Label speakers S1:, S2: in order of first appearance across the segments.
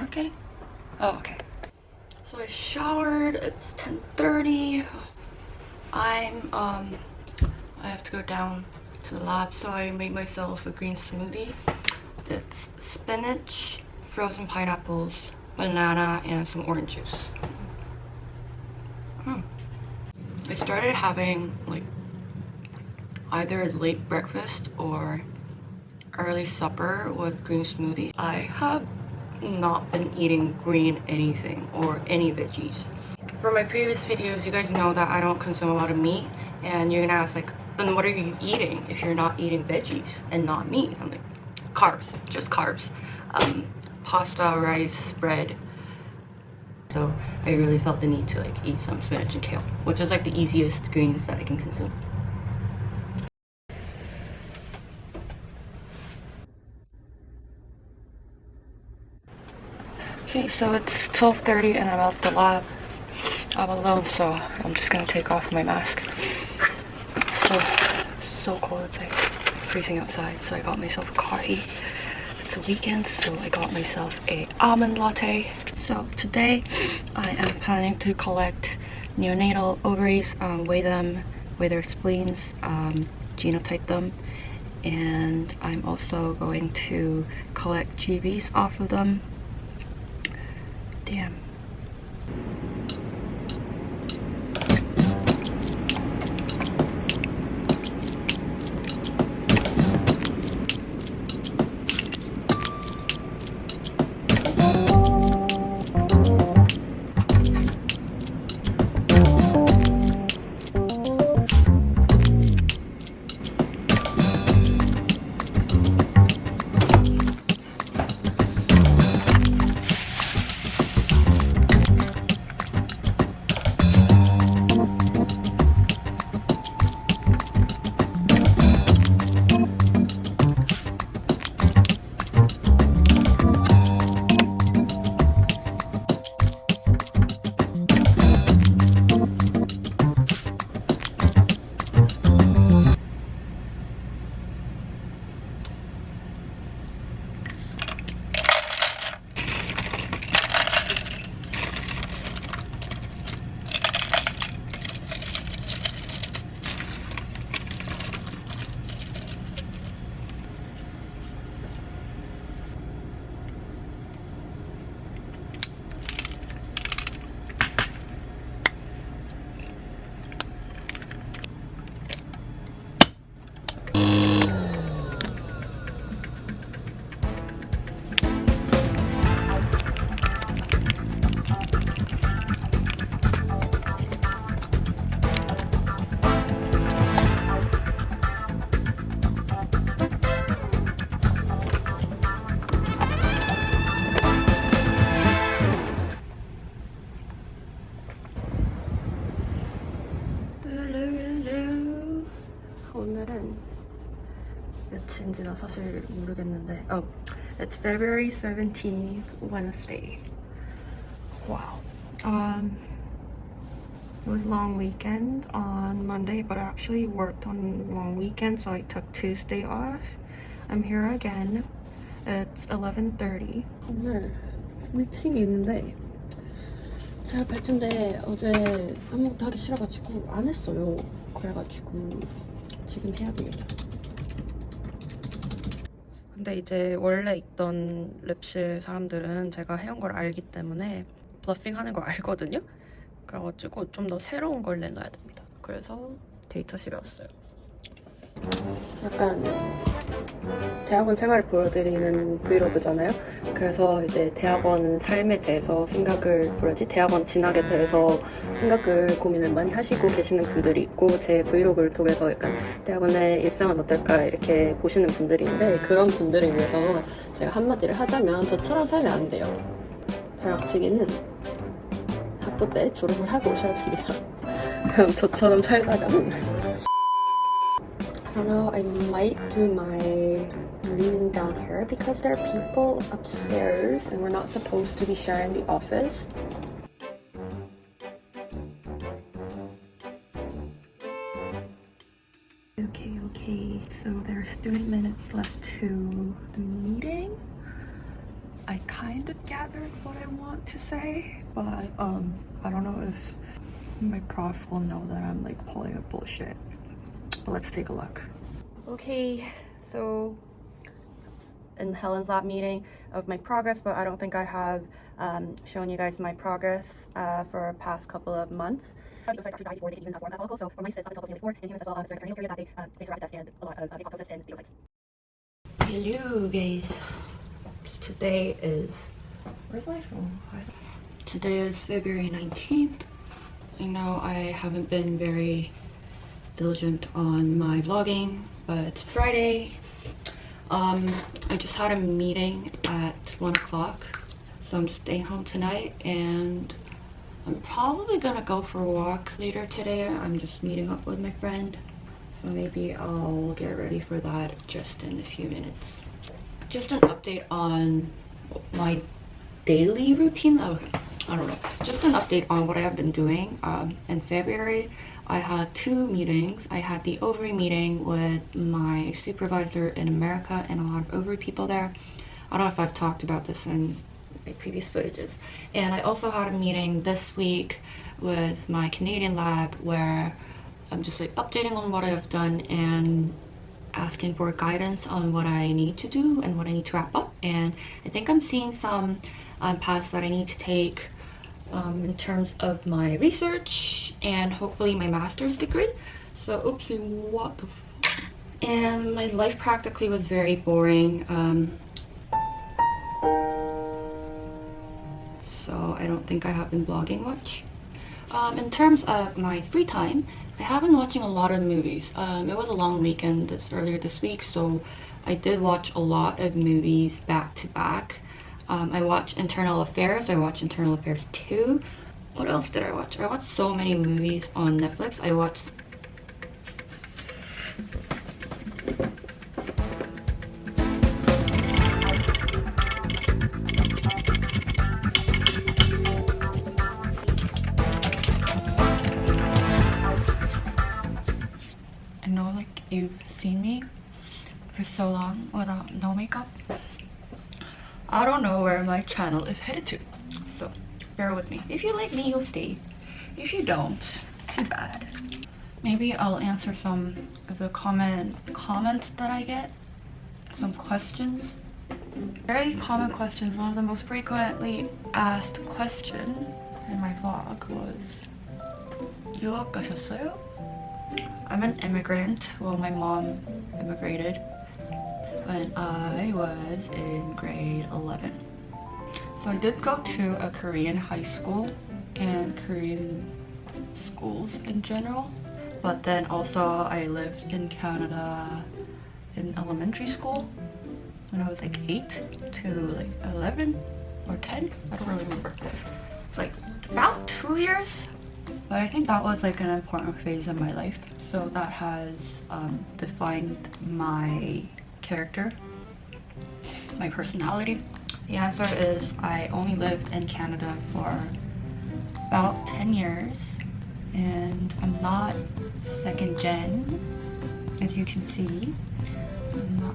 S1: working? Oh, okay. So I showered. It's 10:30. I have to go down to the lab, so I made myself a green smoothie. It's spinach, frozen pineapples, banana, and some orange juice. I started having like either late breakfast or early supper with green smoothie. I have not been eating green anything or any veggies. From my previous videos, you guys know that I don't consume a lot of meat, and you're gonna ask like, then what are you eating if you're not eating veggies and not meat? I'm like, carbs, just carbs. Pasta, rice, bread. So I really felt the need to like eat some spinach and kale, which is like the easiest greens that I can consume. Okay, so it's 12:30 and I'm at the lab. I'm alone, so I'm just gonna take off my mask. So cold, it's like freezing outside, so I got myself a coffee. It's a weekend, so I got myself a almond latte. So today I am planning to collect neonatal ovaries, weigh them, weigh their spleens, genotype them, and I'm also going to collect GVs off of them. Damn. 오늘은 며칠인지나 사실 모르겠는데 it's February 17th, Wednesday. Wow. It was a long weekend on Monday, but I actually worked on long weekend, so I took Tuesday off. I'm here again. It's 11:30. 오늘 미팅이 있는데 제가 발표인데 어제 아무것도 하기 싫어가지고 안 했어요. 그래가지고 지금 해야 됩니다. 근데 이제 원래 있던 랩실 사람들은 제가 해온 걸 알기 때문에 블러핑 하는 걸 알거든요. 그래가지고 좀 더 새로운 걸 내놔야 됩니다. 그래서 데이터실에 왔어요. 약간 대학원 생활을 보여드리는 브이로그잖아요. 그래서 이제 대학원 삶에 대해서 대학원 진학에 대해서 고민을 많이 하시고 계시는 분들이 있고, 제 브이로그를 통해서 약간 대학원의 일상은 어떨까 이렇게 보시는 분들인데, 그런 분들을 위해서 제가 한마디를 하자면 저처럼 살면 안 돼요. 벼락치기는 학부 때 졸업을 하고 오셔야 됩니다. 그럼 저처럼 살다가는 I don't know, I might do my room down here because there are people upstairs and we're not supposed to be sharing the office. Okay, so there's 3 minutes left to the meeting.
S2: I kind of gathered what I want to say, but I don't know if my prof will know that I'm like pulling up bullshit. But let's take a look.
S1: Okay, so in Helen's lab meeting of my progress, but I don't think I have shown you guys my progress for the past couple of months. It actually died before they even formed that follicle, so for mice, it's supposedly 4, and humans as well, during the perinatal period, that they survive death and a lot of apoptosis and theocytes.
S2: Hello guys, today is, where's my phone? Today is February 19th. I know I haven't been very diligent on my vlogging, but it's Friday. I just had a meeting at 1 o'clock, so I'm just staying home tonight, and I'm probably gonna go for a walk later today. I'm just meeting up with my friend, so maybe I'll get ready for that just in a few minutes. Just an update on my daily routine. I don't know, just an update on what I have been doing. In February, I had 2 meetings. I had the ovary meeting with my supervisor in America and a lot of ovary people there. I don't know if I've talked about this in my previous footages. And I also had a meeting this week with my Canadian lab where I'm just like updating on what I've done and asking for guidance on what I need to do and what I need to wrap up. And I think I'm seeing some paths that I need to take in terms of my research and hopefully my master's degree. So oopsie, what the f. And my life practically was very boring. So I don't think I have been vlogging much. In terms of my free time, I have been watching a lot of movies. It was a long weekend earlier this week, so I did watch a lot of movies back to back. I watched Internal Affairs. I watched Internal Affairs 2. What else did I watch? I watched so many movies on Netflix. I watched I know like you've seen me for so long without no makeup. I don't know where my channel is headed to, so bear with me. If you like me, you'll stay. If you don't, too bad. Maybe I'll answer some of the comments that I get, some questions. Very common questions. One of the most frequently asked question in my vlog was, 유학 가셨어요? I'm an immigrant. Well, my mom immigrated when I was in grade 11. So I did go to a Korean high school and Korean schools in general, but then also I lived in Canada in elementary school when I was like 8 to like 11 or 10, I don't really remember. Like about 2 years, but I think that was like an important phase of my life. So that has defined my character, my personality. The answer is I only lived in Canada for about 10 years, and I'm not second gen, as you can see.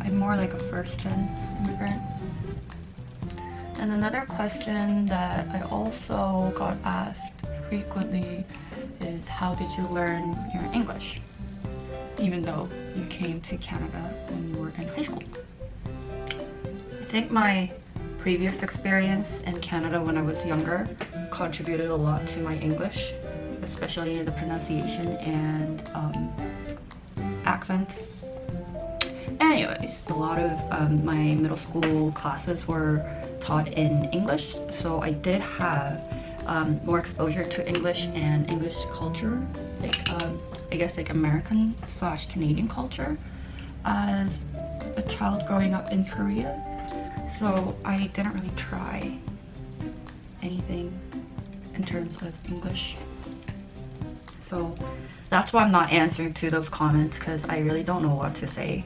S2: I'm more like a first gen immigrant. And another question that I also got asked frequently is, how did you learn your English, even though you came to Canada when you were in high school? I think my previous experience in Canada when I was younger contributed a lot to my English, especially the pronunciation and accent. Anyways, a lot of my middle school classes were taught in English, so I did have more exposure to English and English culture, like I guess like American / Canadian culture as a child growing up in Korea. So I didn't really try anything in terms of English. So that's why I'm not answering to those comments, because I really don't know what to say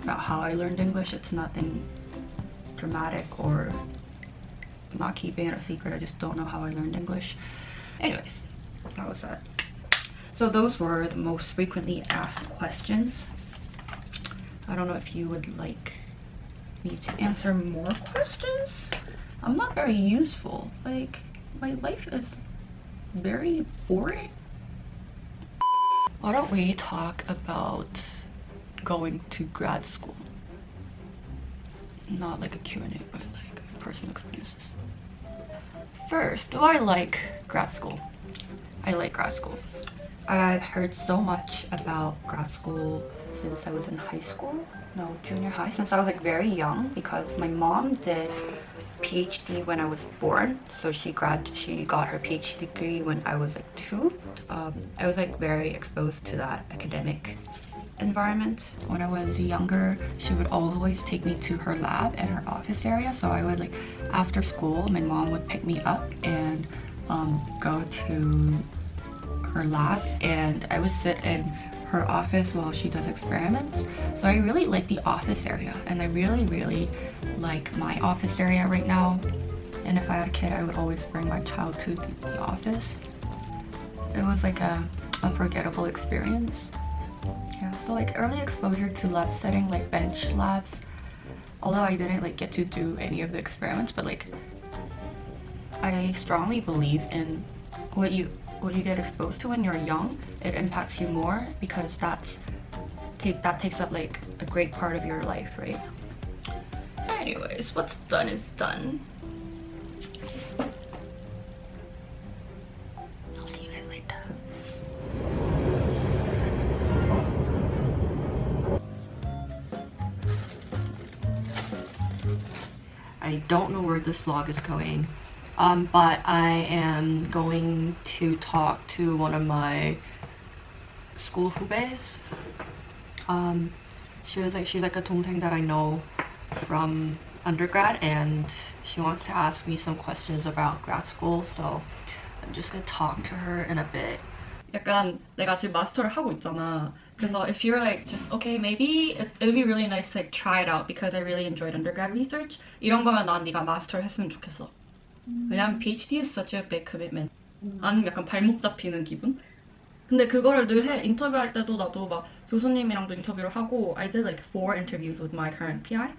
S2: about how I learned English. It's nothing dramatic, or I'm not keeping it a secret. I just don't know how I learned English. Anyways, that was that. So those were the most frequently asked questions. I don't know if you would like me to answer more questions. I'm not very useful. Like, my life is very boring. Why don't we talk about going to grad school? Not like a Q&A, but like personal experiences. First, do I like grad school? I like grad school. I've heard so much about grad school since I was in high school. No, junior high, since I was like very young, because my mom did PhD when I was born. So she got her PhD degree when I was like 2. I was like very exposed to that academic environment. When I was younger, she would always take me to her lab and her office area. So I would like, after school, my mom would pick me up and go to her lab, and I would sit in her office while she does experiments. So I really like the office area, and I really like my office area right now. And if I had a kid, I would always bring my child to the office. It was like a unforgettable experience. Yeah, so like early exposure to lab setting, like bench labs, although I didn't like get to do any of the experiments, but like I strongly believe in what you get exposed to when you're young. It impacts you more, because that takes up like a great part of your life, right? Anyways, what's done is done. I'll see you guys later. I don't know where this vlog is going, but I am going to talk to one of my school 후배s. She's like a 동생 that I know from undergrad, and she wants to ask me some questions about grad school, so I'm just gonna talk to her in a bit. 약간 내가 지금 마스터를 하고 있잖아. 그래서 if you're like just okay, maybe it would be really nice to like try it out because I really enjoyed undergrad research. 이런 거면 난 네가 마스터를 했으면 좋겠어. 왜냐면 PhD is such a big commitment. 나는 약간 발목 잡히는 기분? 근데 그거를 늘 해. 인터뷰할 때도 나도 막 교수님이랑도 인터뷰를 하고 I did like 4 interviews with my current PI.